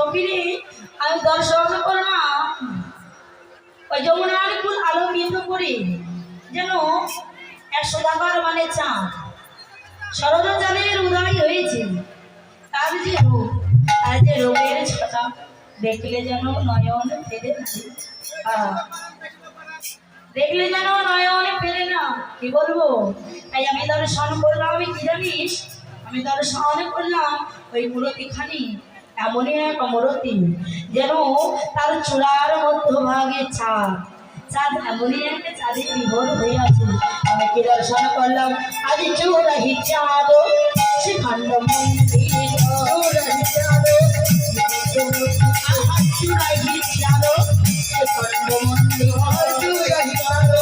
সকিরে আমি দর্শন করলাম ওই যমুনার কুল আলোকিত করে যেন 100 টাকার মানে চাঁদ সরোজজানের উদয় হয়েছে। তার যে রূপ, তার যে রূপের ছটা দেখলে যেন নয়ন ফেলে না, দেখলে যেন নয়ন ফেলে না। কি বলবো, তাই আমি দর্শন করলাম। আমি কি জানিস, আমি দর্শন করলাম ওই মূর্তিখানি এমনই এক মূর্তি যেন তার চূড়ার মধ্যভাগে চাঁদ, চাঁদ এমনই একটা চাঁদে বিভোর হয়ে আছে। আমি কি দর্শন করলাম, আজ চূড়াহি চাঁদ শিখণ্ড মন্দির, চূড়াহি চাঁদ চূড়াহি চাঁদ শিখণ্ড মন্দির, চূড়াহি চাঁদ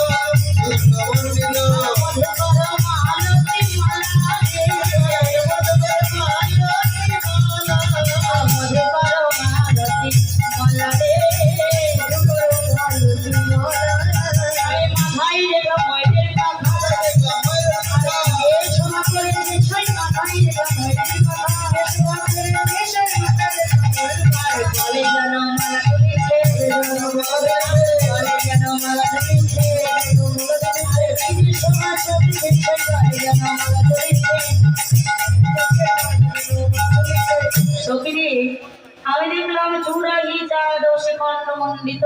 আমি দেখলাম চূড়াহি চাঁদ শিখণ্ড মণ্ডিত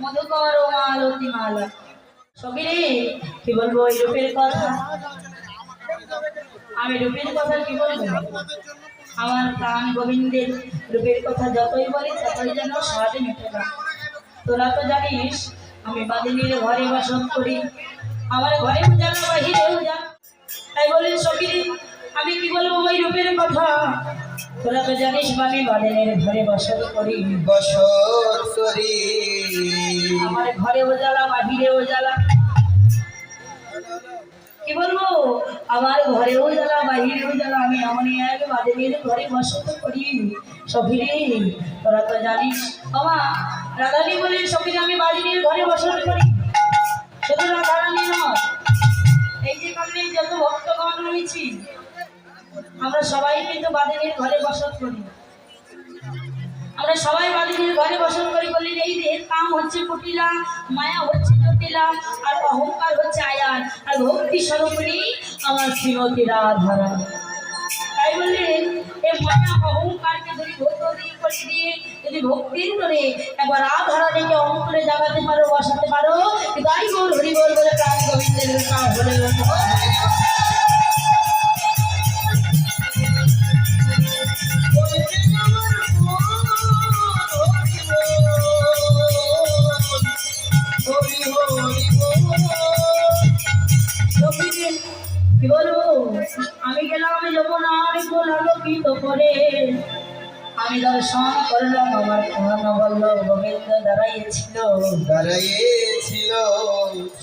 মধুকর মালতী মালা। সকিরে কি বলবো এই রূপের কথা, আমি রূপের কথা কি বলবো। আমার প্রাণ গোবিন্দের রূপের কথা যতই বলি ততই যেন স্বাদে মেটে না। তোরা তো জানিস আমি বাদিনীর ঘরে বাসন করি, আমার ঘরে উজালা বাহিরে উজালা। তাই বলি সকিরে আমি কি বলবো ওই রূপের কথা। তোরা তো জানিস আমি বাদিনীর ঘরে বাসন করি, আমার ঘরে উজালা বাহিরে উজালা। কি বলবো, আমার ঘরেও জ্বালা বাহিরেও জ্বালা, আমি এমনই এক বাদিনীর ঘরে বসত করি। সখিরে তোরা তো জানিস বাবা রাধারানী বলে সখিরে আমি বাদিনীর ঘরে বসত করি। শুধু রাধারানী নয়, এই যে কারণে যত ভক্তগণ রয়েছি আমরা সবাই কিন্তু বাদিনীর ঘরে বসত করি। আমরা সবাই বাদিনীর ঘরে বসত করি বলি এই দেহের কাম হচ্ছে কুটিলা, মায়া হচ্ছে জটিলা, আর অহংকার হচ্ছে আয়ার, আর ভক্তি স্বরূপিণী আমার শ্রীমতী রাধারানী। তাই বললে এই মায়া অহংকারকে যদি ভক্ত দিয়ে করে দিয়ে যদি ভক্তির করে একবার রাধারানীকে অন্তরে জাগাতে পারো, বসাতে পারো, তাই বল হরি বল বলে প্রাণ গোবিন্দের কাম বলে কি বলবো। আমি গেলাম যমুনার কুল আলোকিত করে, আমি দর্শন করলাম আমার প্রাণ বল্লভ গোবিন্দ দাঁড়াইয়েছিল।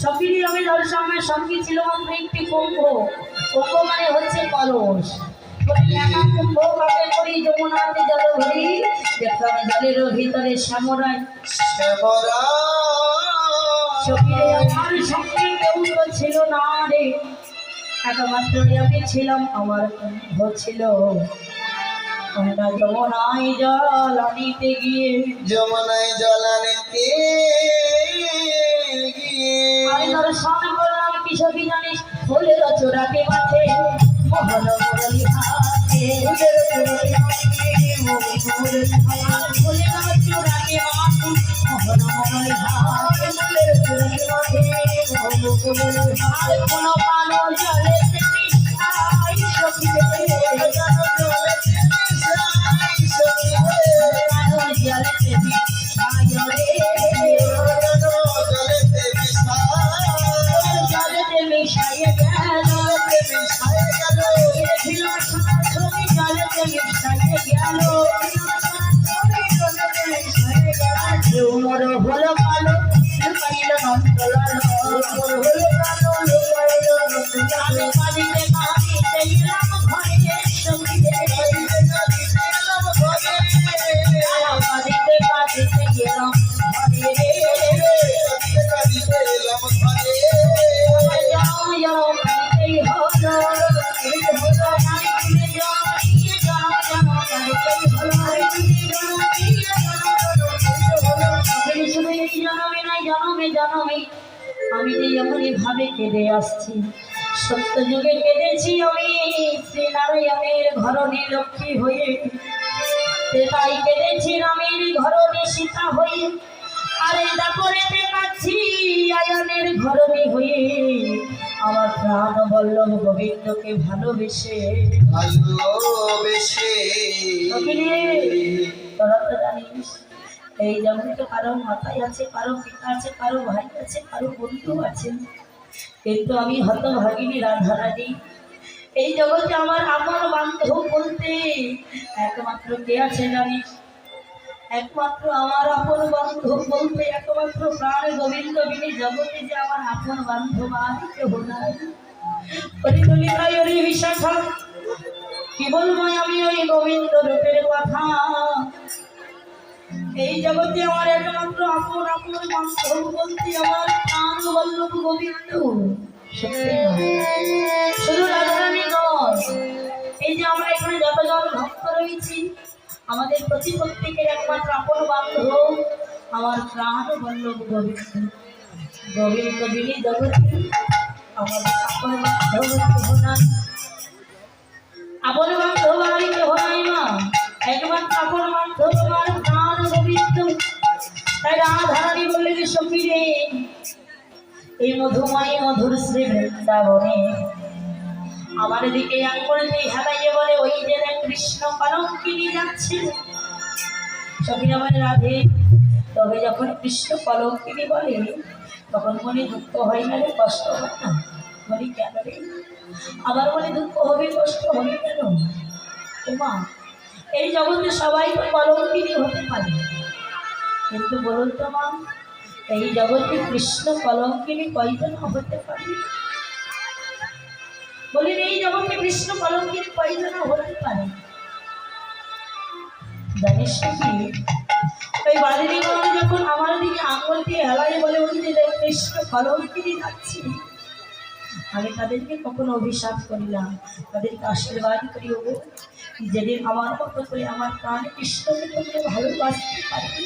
সঙ্গী আমি দর্শনের সঙ্গী ছিল মাত্র একটি কুম্ভ। কুম্ভ মানে হচ্ছে কলস। কুম্ভ কাকে করি যমুনাতে জল ভরি, দেখলাম জলের ভিতরে শ্যামরাই। আমার সঙ্গে কেউ তো ছিল না রে, একমাত্র আমি ছিলাম, আমার কুম্ভ ছিল। যমুনায় জল আনিতে গিয়ে, যমুনায় জল আনিতে আমি দর্শন করলাম কি সখী জানিস, ফুলের চূড়াকে মাঠে মোহন মুরলী হাতে, ফুলের চূড়াকে মাঠে মোহন মুরলী হাতে, ফুলের চূড়াকে মাঠে মোহন মুরলী হাতে, ফুলের চূড়াকে মাঠে মোহন মুরলী হাতে। কোন পানো জলে মিশাই সখী রে, মোর হলো কালো লুকাইল নন্দলাল, মোর হলো কালো লুকাইল নন্দলাল। আমি যে এমনই ভাবে কেঁদে আসছি, সত্য যুগে কেঁদেছি আমি শ্রীনারায়ণের ঘরণী লক্ষ্মী হয়ে, তাই কেঁদেছি রামের ঘরণী সীতা হয়ে, আরে দাপরেতে কাছি আয়নের ঘরণী হয়ে, আমার প্রাণ বল্লভ গোবিন্দকে ভালোবেসে। তোরা তো জানিস এই জগতে কারো মাথায় আছে, কারো পিতা আছে, কারো ভাই আছে, কারো বন্ধু আছে, কিন্তু আমি হতভাগিনী রাধারানী। এই জগতে আমার আপন বান্ধব বলতে একমাত্র কে আছে জানিস? একমাত্র আমার আপন বান্ধব বলতে একমাত্র প্রাণ গোবিন্দ বিনি জগতে যে আমার আপন বান্ধব আর কেউ নাই। বিশাখা কি বলবো আমি ওই গোবিন্দ রূপের কথা। এই জগতে আমার একমাত্র আপন আপন বান্ধব বলতে আমার প্রাণ বল্লভ গোবিন্দ। শুধু রাধারানী নয়, এই যে আমরা এখানে যতজন ভক্ত রয়েছি আমাদের প্রত্যেকের একমাত্র আপন বান্ধব আমার প্রাণ বল্লভ গোবিন্দ। গোবিন্দ বিনি জগতে আমাদের আপন বান্ধব কেহ নাই, আপন বান্ধব আর কেহ নাই মা, একমাত্র আপন বান্ধব আমার প্রাণ গোবিন্দ। তাই রাধারানী বললেন সখী রে, এই মধুময় মধুর শ্রী বৃন্দাবনে আমার দিকে আঙ্গুল দিয়ে হেলাইয়ে বলে ওই যে কৃষ্ণ কলঙ্কিনী যাচ্ছে। সখীরা বলে রাধে, তবে যখন কৃষ্ণ কলঙ্কিনী বলে তখন মনে দুঃখ হয় না রে, কষ্ট হয় না? বলি কেন রে? আবার মনে দুঃখ হবে, কষ্ট হবে কেন? মা, এই জগতে সবাই তো কলঙ্কিনী হতে পারে, কিন্তু বলুন তো মা, এই জগতে কৃষ্ণ কলঙ্কিনী কয়জন হতে পারে? বলি এই জগতে কৃষ্ণ কলঙ্কিনী কয়জন হতে পারে? জানিস কি, ওই বাদিনী যখন আমার দিকে আঙুল দিয়ে হেলাই বলে ওই যে কৃষ্ণ কলঙ্কিনী যাচ্ছে, আমি তাদেরকে কখনো অভিশাপ করিলাম, তাদেরকে আশীর্বাদ করি, যেদিন আমার মতো করে আমার প্রাণ কৃষ্ণকে তোমরা ভালোবাসতে পারবে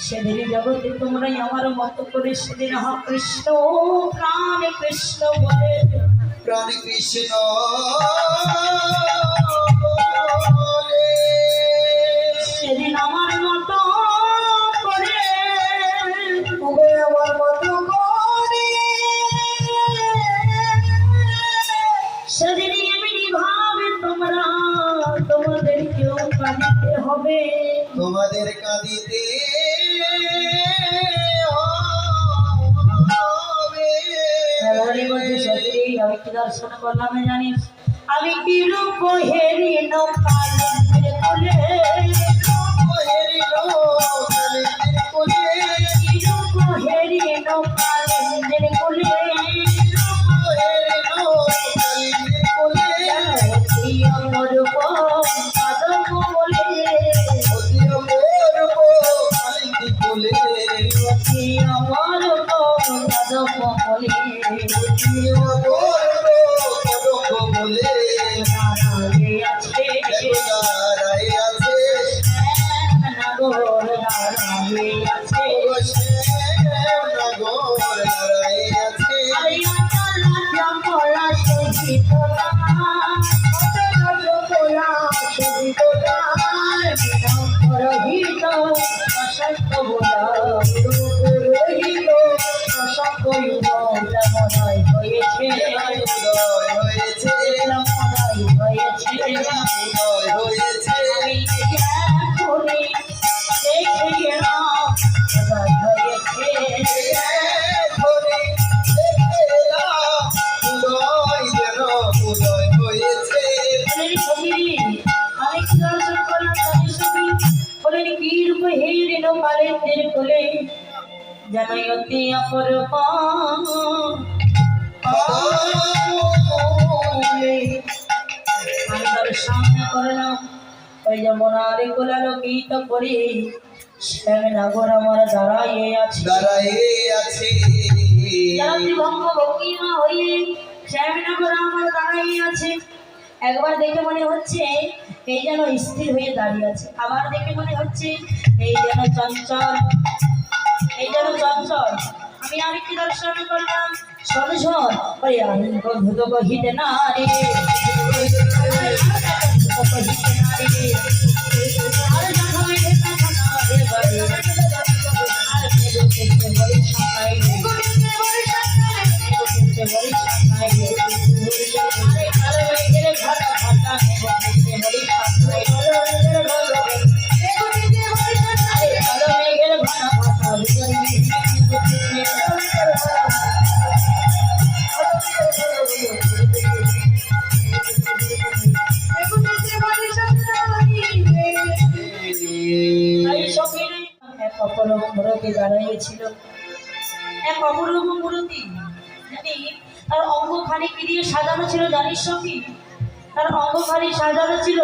সেদিন জগতে তোমরাই আমার মতো করে সেদিন আমার কৃষ্ণ প্রাণ কৃষ্ণ বলে প্রাণ কৃষ্ণ সেদিন আমার মতো করে আমার মতো করে সেদিনই এমনি ভাবে তোমরা তোমাদেরকেও কাঁদিতে হবে, তোমাদের কাঁদিতে আমি কি দর্শন করলাম জানিস? আমি কি রূপ হেরিন কোলে, রূপ হেরিন কোলে আমার পাদক বলে, আমার পাদক বলে আছে নগর দাঁড়াই আছে, পড়া সঙ্গীত রহিত অসংখ্য রহিত অসংখ্য মনাই হয়েছে হয়েছে আমি এখনই দেখে গেলাম হয়েছে জানাইতে অপরূপ আমি তার সামনে করলাম ওই যমুনার কোলালোকিত করে শ্যামনগর আমার দাঁড়াইয়ে আছে ভঙ্গ ভঙ্গিমা হয়ে শ্যামনগর আমার দাঁড়াইয়ে আছে। একবার দেখে মনে হচ্ছে এই যেন স্থির হয়ে দাঁড়িয়ে আছে, আবার দেখে মনে হচ্ছে এই যেন চঞ্চল এই যেন চঞ্চল আমি আর কি দর্শন করলাম শোন শোন ওই অঙ্গ ভূত কহিতে না রে কহিতে না রে আর যখন এটা না রে বাড়ি আর মেরু করতে বলি সাকাই রে করতে বলি সাকাই রে আরে কাল মেঘের ঘটা ঘটা করতে বলি সাকাই রে আরে কাল মেঘের ঘটা ঘটা ভিতরে এক অপরূপ মূর্তি দাঁড়িয়েছিল এক অপরূপ মূর্তি জানি তার অঙ্গখানি কি দিয়ে সাজানো ছিল জানিস সখী তার অঙ্গখানি সাজানো ছিল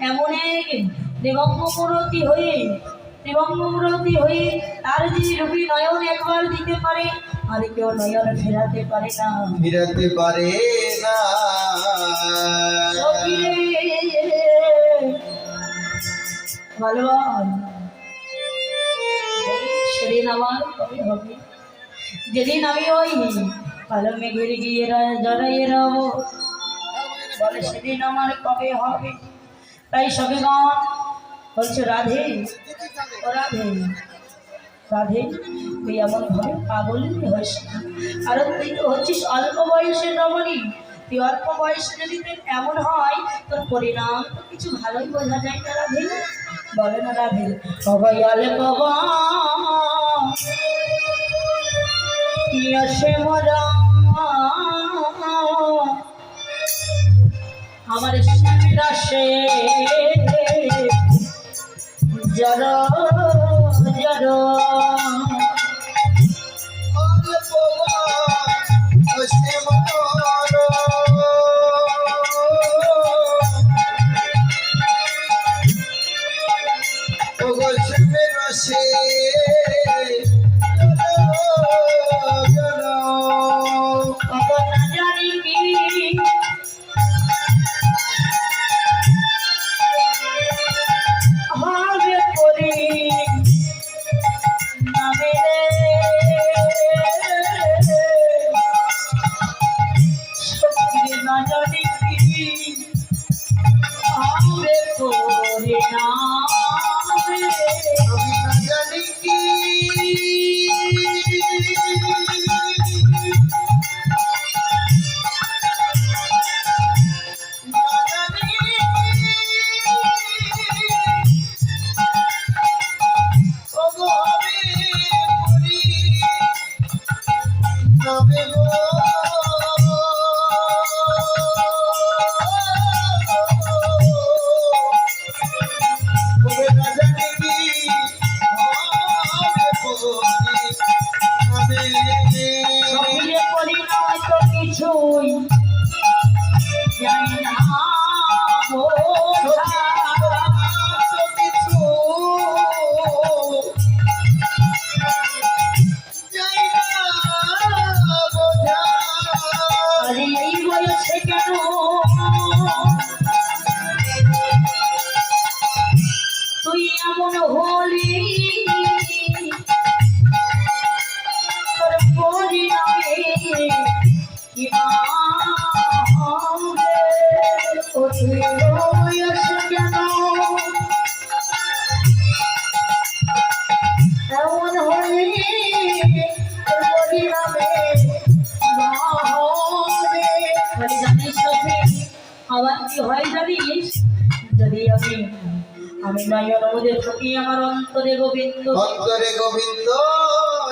এমন এক দেবঙ্গ মূর্তি হয়ে তার যে রূপী নয়ন একবার দিতে পারে আর কেউ নয়ন ফেরাতে পারে না সখী ভগবান সেদিন আমার কবে হবে যেদিন আমি ওই কালো মেঘের গিয়ে জড়াইয়ে রব বলে সেদিন আমার কবে হবে তাই সবে গান বলছে রাধে ও রাধে রাধে তুই এমন ভাবে পাগল হস আর তুই তো হচ্ছিস অল্প বয়সে রমণী তুই অল্প বয়সে যদি তুই এমন হয় তোর পরিণাম তো কিছু ভালোই বোঝা যায় না রাধে বলে না রাধে সবাই আলে বাবা সে মরা আমার সে জড় জড় আমার কি হয় জানিস যদি আমি নয়ন মধ্যে থাকি আমার অন্তরে গোবিন্দ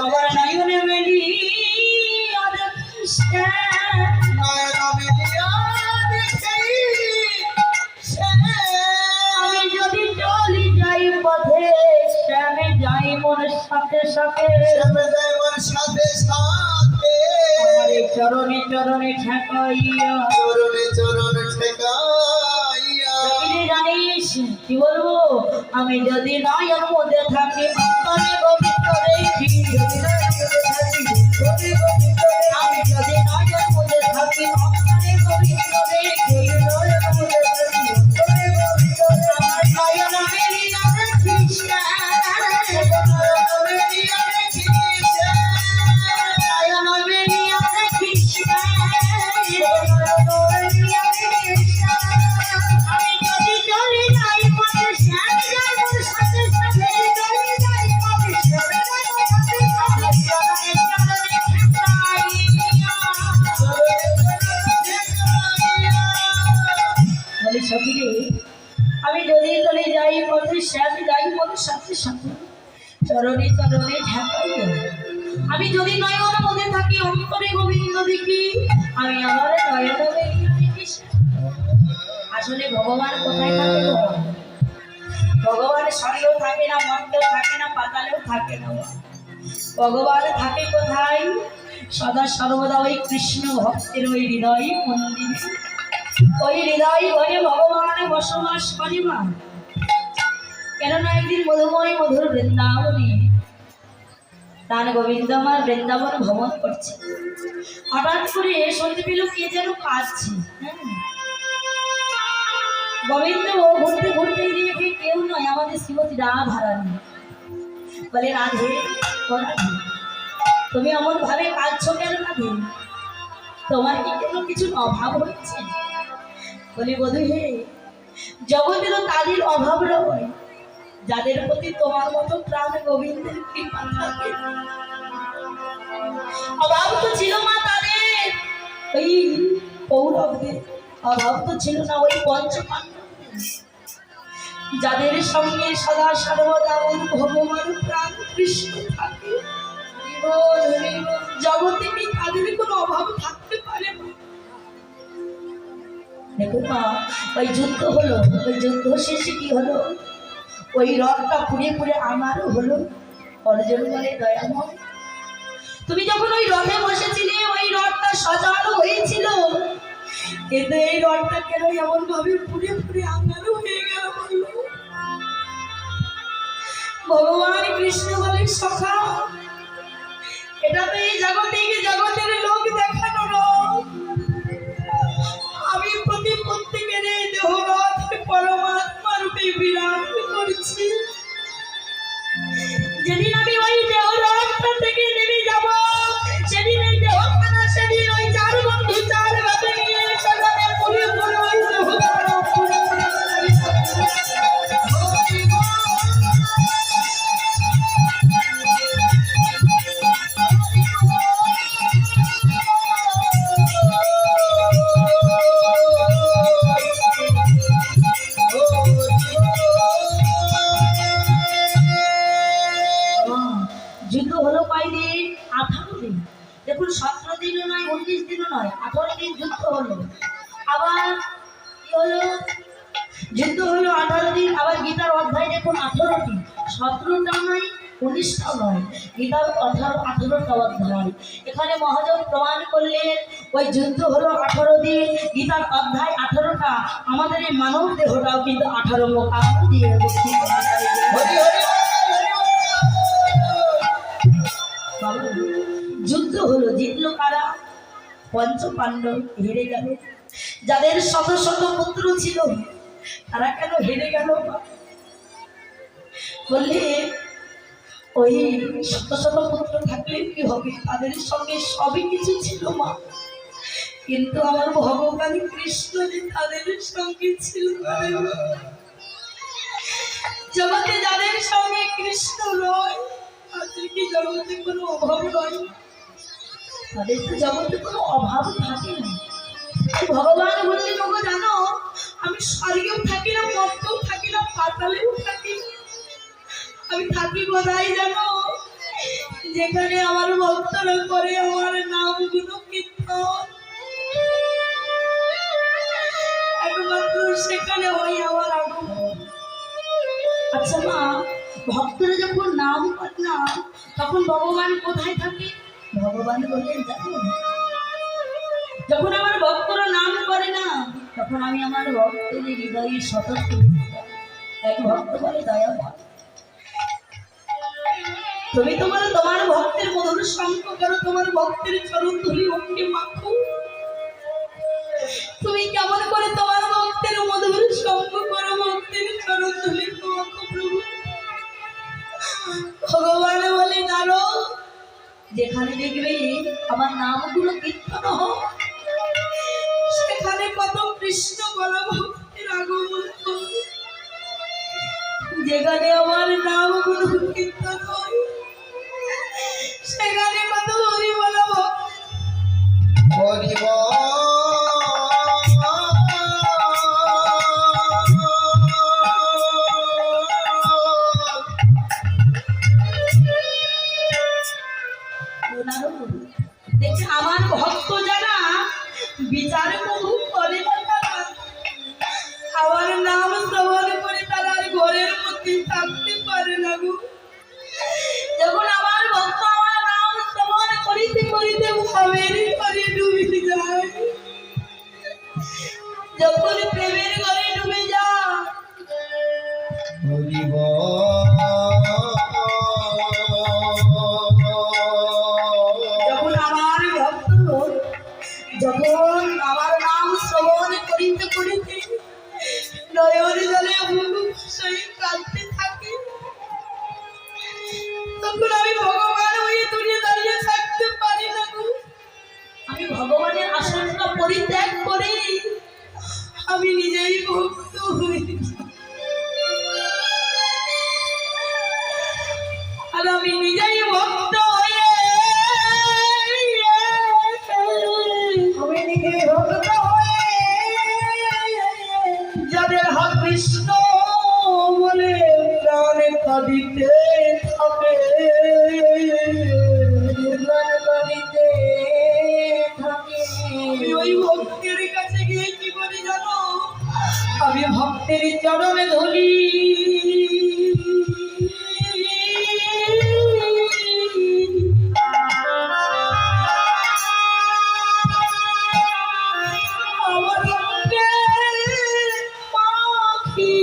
আমার নয়নে মেলি আমি যদি চলি যাই পথে শ্যামে যাই মনের সাথে সাথে আমার এই চরণে চরণে ঠেকাইয়া জানিস কি বলবো আমি যদি নয়ন মধ্যে থাকি অন্তরে গোবিন্দ দেখি আমি যদি নয়ন মধ্যে থাকি অন্তরে গোবিন্দ দেখি আমার নয়ন মেলিয়া দেখি যাই পথে শ্যাম যাই পথে সাথে সাথে চরণে চরণে ঝাঁকাই আমি যদি নয়ন মধ্যে থাকি অন্তরে গোবিন্দ দেখি আমি আমার নয়ন দেখি আসলে ভগবান কোথায় থাকে গো? ভগবান স্বর্গেও থাকে না, মর্তেও থাকে না, পাতালেও থাকে না। ভগবান থাকে কোথায়? সদা সর্বদা ওই কৃষ্ণ ভক্তের ওই হৃদয় মন্দির, ওই হৃদয় ঘরে ভগবান বসবাস করে মা। কেননা একদিন মধুময় মধুর বৃন্দাবনে তার গোবিন্দ আমার বৃন্দাবন ভ্রমণ করছে। হঠাৎ করে শুনতে পেল কে যেন কাঁদছে। গোবিন্দ ঘুরতে ঘুরতে গিয়ে কেউ নয়, আমাদের শ্রীমতী রাধারানী। বলে রাধে তুমি এমন ভাবে কাঁদছো কেন রাধে? তোমার কি কোনো কিছু অভাব হচ্ছে? বলি বধূ হে, জগতে তো তাদের অভাব রয় যাদের প্রতি তোমার মতো প্রাণ গোবিন্দের কৃপা থাকে। অভাব তো ছিল মা তাদের ওই কৌরবদের, অভাব তো ছিল না ওই পঞ্চপাণ্ডবদের, যাদের সঙ্গে সদা সর্বদা ভগবান প্রাণ কৃষ্ণ থাকে। জগতে কি তাদের কোনো অভাব থাকতে পারে না? দেখুন মা, ওই যুদ্ধ হলো, ওই যুদ্ধ শেষে কি হলো? ওই রথটা পুড়ে পুড়ে আমারও হলো। অর্জুন বলে দয়াময় তুমি যখন ওই রথে বসেছিলে ওই রথটা সজানো হয়েছিল, কিন্তু এই রথটা কেন এমন ভাবে পুড়ে পুড়ে আমারও হয়ে গেল বলল? ভগবান কৃষ্ণ বলে সখা, এটা তো এই জগতের লোক দেখানো রথ। আমি প্রত্যেকের এই দেহ রথে পরমাত্মা রূপে বিরাজ করছি। যেদিন আমি ওই দেহ রথটা থেকে নেমে যাব, সেদিন এই দেহখানা, সেদিন ওই চার বন্ধু চার বাতে নিয়ে সেখানে পুড়ে পুড়ে ওই দেহখানা পুড়ে পুড়ে যুদ্ধ হলো কয়দিন? 18 দিন। দেখুন 17 দিনও নয়, 19 দিনও নয়, 18 দিন যুদ্ধ হলো। আবার কি হলো? যুদ্ধ হলো 18 দিন। আবার গীতার অধ্যায় দেখুন 18টি, 17টা নয়, 19টাও নয়, গীতার 18টা অধ্যায়। এখানে মহাজন প্রমাণ করলেন ওই যুদ্ধ হলো 18 দিন, গীতার অধ্যায় 18টা। আমাদের এই মানব দেহটাও কিন্তু 18 মোকাম দিয়ে যুদ্ধ হলো। জিতলো কারা? পঞ্চপাণ্ডব হেরে গেল। যাদের শত শত পুত্র ছিল তারা কেন হেরে গেল? বললে ওই শত শত পুত্র থাকলে কি হবে? তাদের সঙ্গে সবই কিছু ছিল মা, কিন্তু আমার ভগবান কৃষ্ণ যে তাদের সঙ্গে ছিল। জগতে যাদের সঙ্গে কৃষ্ণ রয় তাদের কি জগতে কোনো অভাব রয়? তাদের তো জগতে কোনো অভাব থাকে না। ভগবান বললেন ওগো জানো, আমি স্বর্গেও থাকি না, মর্তেও থাকি না, পাতালেও থাকি না। আমি থাকি কোথায় জানো? যেখানে আমার ভক্তরা করে আমার নাম গুলো কীর্তন, একমাত্র সেখানে হয় আমার আগমন। আচ্ছা মা, ভক্তরা যখন নাম করে না তখন ভগবান কোথায় থাকে? ভগবান বললেন জানো, যখন আমার ভক্তরা নাম করে না তখন আমি আমার ভক্তের হৃদয়ে সতর্ক। এক ভক্ত বলে দয়াময় তুমি তোমার ভক্তের মধুর সঙ্গ করো, তোমার ভক্তের চরণ ধুলি ওকে মাখো। তুমি কেমন করে তোমার ভক্তের মধুর সঙ্গ করো, ভক্তের চরণ ধুলি মাখো প্রভু? ভগবান বলে নারদ, যেখানে দেখবে আমার নামগুলো কীর্তন হোক সেখানে কত কৃষ্ণ বলা ভক্তের আগমন। যেখানে আমার নামগুলো কীর্তন হয় সেখানে কত হরি বলা ভক্ত। শান্তি থাকতে পারে না গো। যখন আমার ভক্ত আমার নাম শ্রবণ করিতে করিতে ভাবের ঘরে ডুবে যায়, যখন প্রেমের ঘরে ডুবে যায়, হরিব যখন আমার ভক্ত যখন আমার নাম শ্রবণ করিতে করিতে নয়ন জলে সহিত কাঁদতে থাকে, তখন আমি ভগবান হয়ে দূরে দাঁড়িয়ে থাকতে পারি না গো। আমি ভগবানের আসনটা পরিত্যাগ করে আমি নিজেই ভক্ত হই, আর আমি নিজেই ভক্ত হয়ে আমি নিজেই ভক্ত হয়ে যাদের হাত কৃষ্ণ বলে প্রাণে কাঁদিতে থাকে, প্রাণে কাঁদিতে থাকে। আমি ওই ভক্তের কাছে গিয়ে কি করি জানো? আমি ভক্তের চরণে ধরি, আমার ভক্তের পাখি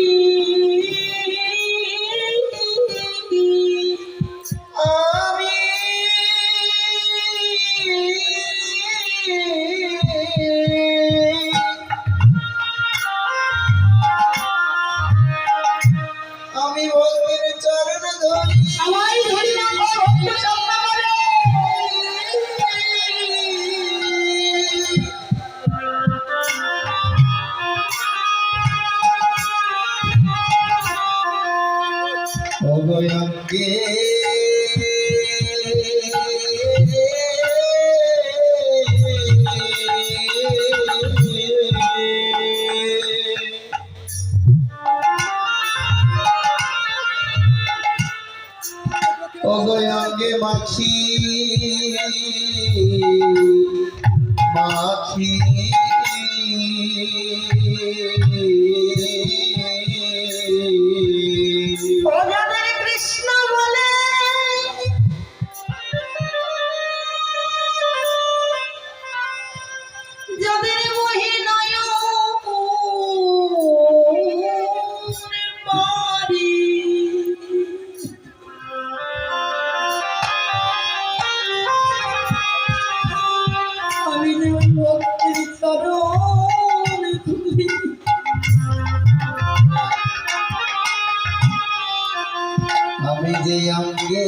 আমি আমি ভক্তের চরণ ধরি, সবাই ধরি না ভক্ত সঙ্গ করে। অভয়ঙ্গে অভয়ঙ্গে মাছি মাছি ও যাদের কৃষ্ণ বলে যাদের মহিনয় পারি, আমি যেমন ভক্তের চরণ ধরি, আমি যে অঙ্গে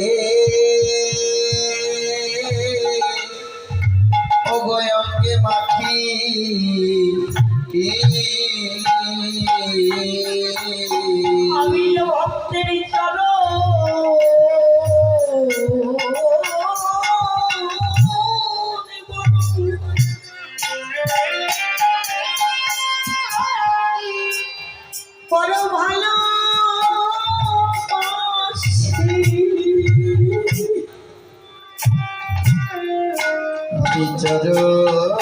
অভয়ঙ্গে মাখি আমি যে ভক্তের চরণ বড় ভালো আমি চরণ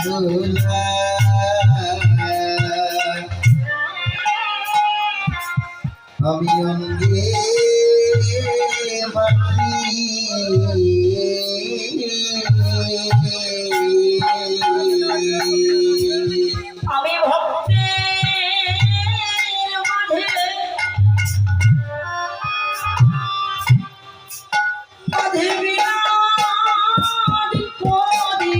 ধুলা আমি অঙ্গে মাখি আমি ভক্তের মাঝে মাঝে বিরাজ করি,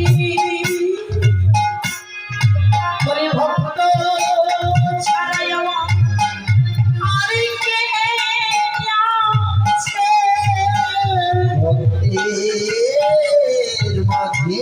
বলি ভক্ত ছাড়াই আমার আর কে আছে? ভক্তের মাঝে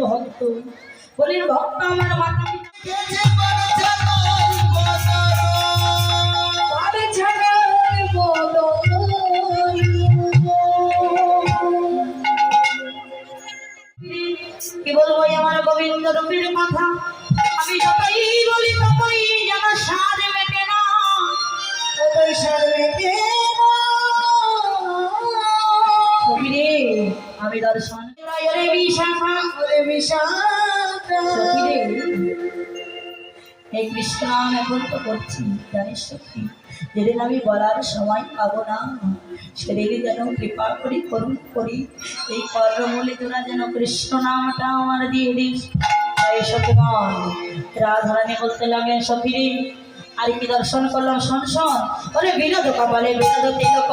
ভক্ত বলি ভক্ত আমার মাতা পিতা কি বলবো আমার গোবিন্দ রূপের কথা আমি যতই বলি ততই যেন স্বাদ মেটে না ততই স্বাদ মেটে না কবিরে আমি দর্শন রে বিশাখা রে বিশাখা কবিরে এই কৃষ্ণ নাম এখন তো করছি জানিস সত্যি যেদিন আমি বলার সময় পাবো না সেদিনই যেন কৃপা করি করুণ করি এই কর্মমূলে তোরা যেন কৃষ্ণ নামটা আমার দিয়ে দিস তাই সত্যবান রাধারানী বলতে লাগে সখীরে আর কি দর্শন করলাম শোন শোন বলে বিনোদ কপালে বিনোদ তিলক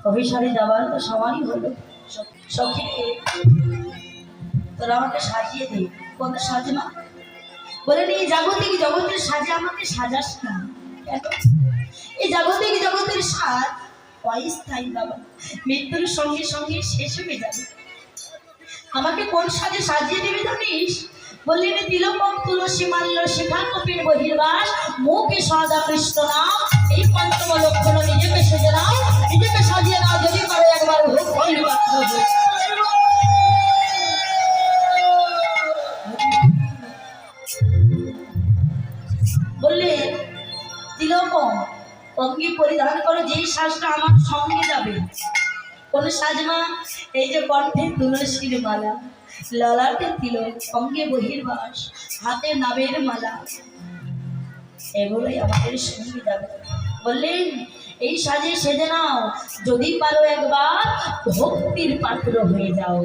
অভিসারে যাবার তো সময়ই হলো সখী তোরা আমাকে সাজিয়ে দে কত সাজনা বলে এই জাগতিক জগতের সাজে আমাকে সাজাস না কেন এই জাগতিক জগতের সাজ অস্থায়ী বাবা মৃত্যুর সঙ্গে সঙ্গে শেষ হয়ে যাবে আমাকে কোন সাজে সাজিয়ে দেবে জানিস বললেন তিলকম তুলসী মাল্য শিখা কপির বহির্বাস মুখে সদা কৃষ্ণ নাম এই পঞ্চম লক্ষণ নিজেকে সেজে নাও নিজেকে সাজিয়ে নাও যদি পারে একবার হোক বললে তিলকম অঙ্গি পরিধান করে যেই সাজটা আমার সঙ্গে যাবে কোন সাজমা এই যে কণ্ঠে তুলসীর মালা ললাটে তিলক অঙ্গে বহির্বাস হাতে নামের মালা এগুলোই আমাদের সঙ্গে যাবে বললেন এই সাজে সেজে নাও যদি পারো একবার ভক্তির পাত্র হয়ে যাও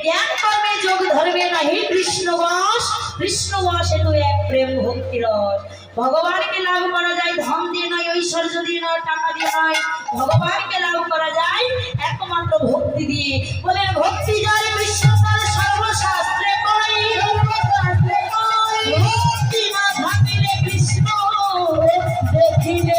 জ্ঞান কর্মে যোগ ধরবে নাহি কৃষ্ণবাস কৃষ্ণবাসে তো এক প্রেম ভক্তি রস ভগবানকে লাভ করা যায় ধন দিয়ে নয় ঐশ্বর্য দিয়ে নয় টাকা দিয়ে নয় ভগবানকে লাভ করা যায় একমাত্র ভক্তি দিয়ে বলেন ভক্তি যায় কৃষ্ণ তার সর্বশাস্ত্রে পাই ভক্তি না থাকিলে কৃষ্ণ দেখিলে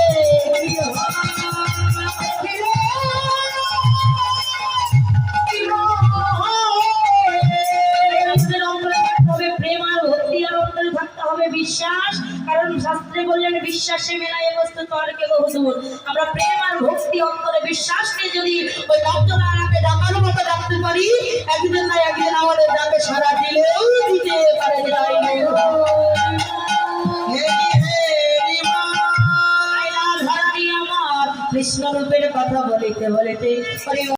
প্রেম আর ভক্তি আর অন্তরে থাকতে হবে বিশ্বাস কারণ শাস্ত্রে বললেন বিশ্বাসে মেলায় বস্তু তর্কে বহুদূর আমরা প্রেম আর ভক্তি অন্তরে বিশ্বাস নিয়ে যদি ওই ভক্তরাকে ডাকার মতো ডাকতে পারি একদিন না একদিন আমাদের ডাকে সারা দিলেও দিতে পারে আমার কৃষ্ণ রূপের কথা বলিতে বলিতে